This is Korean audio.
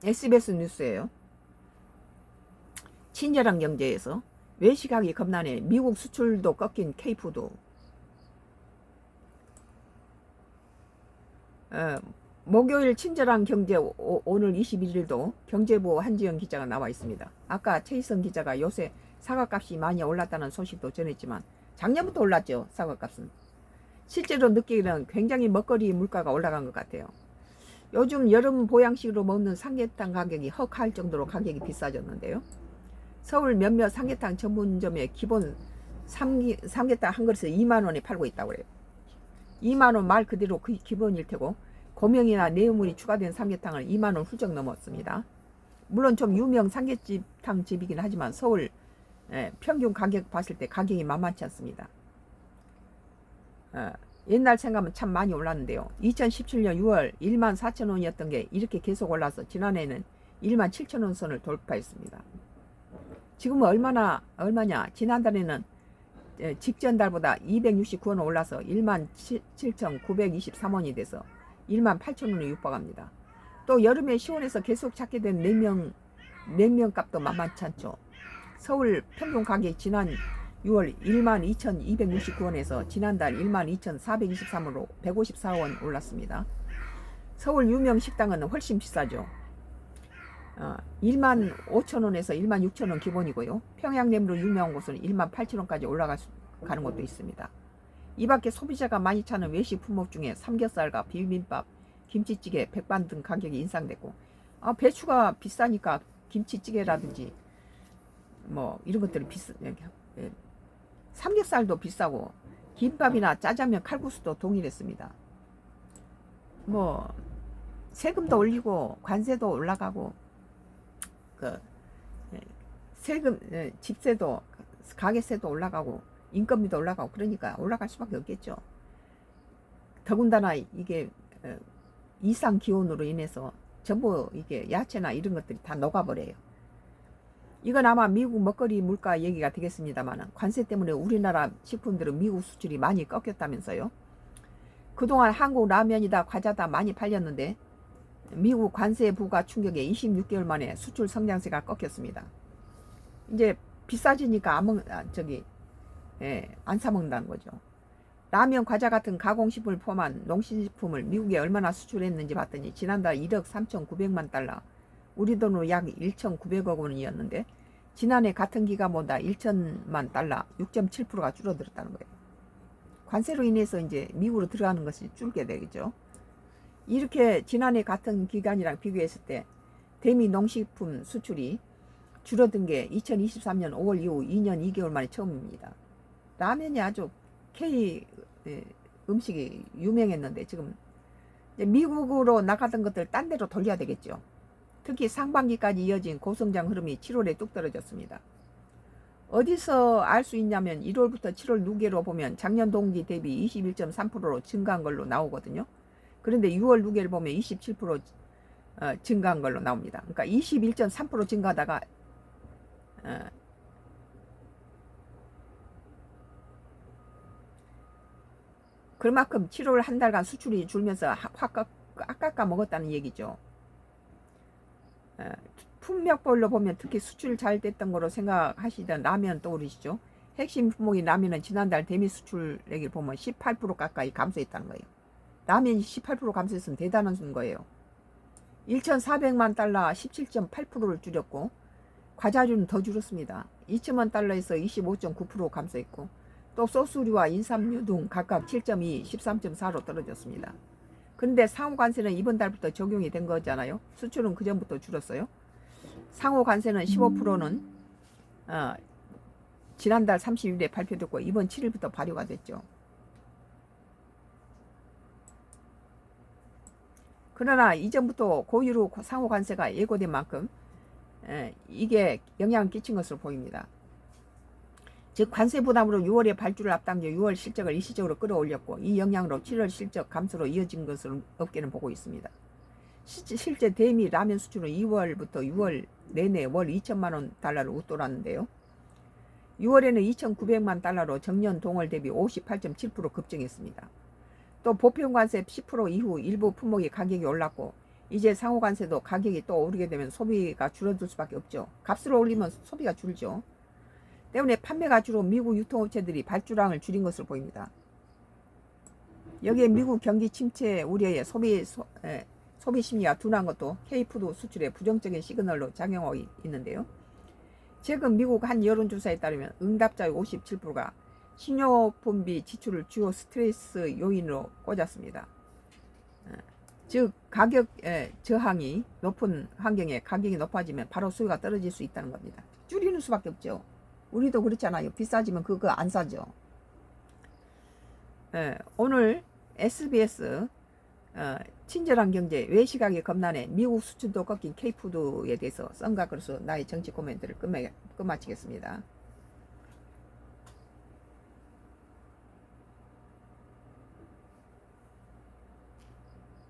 SBS 뉴스예요. 친절한 경제에서 외식하기 겁나네. 미국 수출도 꺾인 K푸드. 목요일 친절한 경제 오늘 21일도 경제부 한지영 기자가 나와 있습니다. 아까 최희성 기자가 요새 사과값이 많이 올랐다는 소식도 전했지만 작년부터 올랐죠. 사과값은. 실제로 느끼기는 굉장히 먹거리 물가가 올라간 것 같아요. 요즘 여름 보양식으로 먹는 삼계탕 가격이 헉할 정도로 가격이 비싸졌는데요. 서울 몇몇 삼계탕 전문점에 기본 삼계탕 한 그릇에 2만원에 팔고 있다고 그래요. 2만원 말 그대로 그 기본일 테고 고명이나 내용물이 추가된 삼계탕은 2만원 훌쩍 넘었습니다. 물론 좀 유명 삼계탕 집이긴 하지만 서울 평균 가격 봤을 때 가격이 만만치 않습니다. 옛날 생각하면 참 많이 올랐는데요. 2017년 6월 14,000원이었던 게 이렇게 계속 올라서 지난해에는 17,000원 선을 돌파했습니다. 지금은 얼마냐? 지난달에는 직전 달보다 269원 올라서 17,923원이 돼서 18,000원에 육박합니다. 또 여름에 시원해서 계속 찾게 된 냉면 값도 만만치 않죠. 서울 평균 가격이 지난 6월 12,269원에서 지난달 12,423원으로 154원 올랐습니다. 서울 유명 식당은 훨씬 비싸죠. 15,000원에서 16,000원 기본이고요. 평양냉면으로 유명한 곳은 18,000원까지 올라가는 것도 있습니다. 이 밖에 소비자가 많이 찾는 외식 품목 중에 삼겹살과 비빔밥, 김치찌개, 백반 등 가격이 인상됐고, 배추가 비싸니까 김치찌개라든지 뭐 이런 것들이 삼겹살도 비싸고 김밥이나 짜장면, 칼국수도 동일했습니다. 뭐 세금도 올리고 관세도 올라가고 세금, 집세도, 가게세도 올라가고 인건비도 올라가고 그러니까 올라갈 수밖에 없겠죠. 더군다나 이게 이상 기온으로 인해서 전부 이게 야채나 이런 것들이 다 녹아버려요. 이건 아마 미국 먹거리 물가 얘기가 되겠습니다만 관세 때문에 우리나라 식품들은 미국 수출이 많이 꺾였다면서요. 그동안 한국 라면이다 과자다 많이 팔렸는데 미국 관세 부과 충격에 26개월 만에 수출 성장세가 꺾였습니다. 이제 비싸지니까 안 사 먹는다는 거죠. 라면, 과자 같은 가공식품을 포함한 농식품을 미국에 얼마나 수출했는지 봤더니 지난달 1억 3,900만 달러, 우리 돈으로 약 1,900억 원이었는데 지난해 같은 기간보다 1천만 달러, 6.7%가 줄어들었다는 거예요. 관세로 인해서 이제 미국으로 들어가는 것이 줄게 되겠죠. 이렇게 지난해 같은 기간이랑 비교했을 때 대미 농식품 수출이 줄어든 게 2023년 5월 이후 2년 2개월 만에 처음입니다. 라면이 아주 K 음식이 유명했는데 지금 미국으로 나가던 것들 딴 데로 돌려야 되겠죠. 특히 상반기까지 이어진 고성장 흐름이 7월에 뚝 떨어졌습니다. 어디서 알 수 있냐면 1월부터 7월 누계로 보면 작년 동기 대비 21.3%로 증가한 걸로 나오거든요. 그런데 6월 누계를 보면 27% 증가한 걸로 나옵니다. 그러니까 21.3% 증가하다가 그만큼 7월 한 달간 수출이 줄면서 확 깎아 먹었다는 얘기죠. 품목별로 보면 특히 수출 잘 됐던 거로 생각하시던 라면 떠오르시죠. 핵심 품목인 라면은 지난달 대미 수출액을 보면 18% 가까이 감소했다는 거예요. 라면이 18% 감소했으면 대단한 거예요. 1,400만 달러 17.8%를 줄였고 과자류는 더 줄었습니다. 2천만 달러에서 25.9% 감소했고 또 소스류와 인삼류 등 각각 7.2, 13.4로 떨어졌습니다. 그런데 상호관세는 이번 달부터 적용이 된 거잖아요. 수출은 그전부터 줄었어요. 상호관세는 15%는 지난달 30일에 발표됐고 이번 7일부터 발효가 됐죠. 그러나 이전부터 고유로 상호관세가 예고된 만큼 이게 영향을 끼친 것으로 보입니다. 즉 관세 부담으로 6월에 발주를 앞당겨 6월 실적을 일시적으로 끌어올렸고 이 영향으로 7월 실적 감소로 이어진 것으로 업계는 보고 있습니다. 실제 대미 라면 수출은 2월부터 6월 내내 월 2천만 원 달러를 웃돌았는데요. 6월에는 2,900만 달러로 전년 동월 대비 58.7% 급증했습니다. 또 보편관세 10% 이후 일부 품목의 가격이 올랐고 이제 상호관세도 가격이 또 오르게 되면 소비가 줄어들 수밖에 없죠. 값을 올리면 소비가 줄죠. 때문에 판매가 주로 미국 유통업체들이 발주량을 줄인 것으로 보입니다. 여기에 미국 경기 침체 우려에 소비 심리가 둔한 것도 K푸드 수출에 부정적인 시그널로 작용하고 있는데요. 최근 미국 한 여론조사에 따르면 응답자의 57%가 식료품비 지출을 주요 스트레스 요인으로 꽂았습니다. 즉 가격 저항이 높은 환경에 가격이 높아지면 바로 수요가 떨어질 수 있다는 겁니다. 줄이는 수밖에 없죠. 우리도 그렇잖아요. 비싸지면 그거 안 사죠. 오늘 SBS 친절한 경제 왜 시각이 겁나네 미국 수출도 꺾인 K푸드에 대해서 썬가그로서 나의 정치 코멘트를 끝마치겠습니다.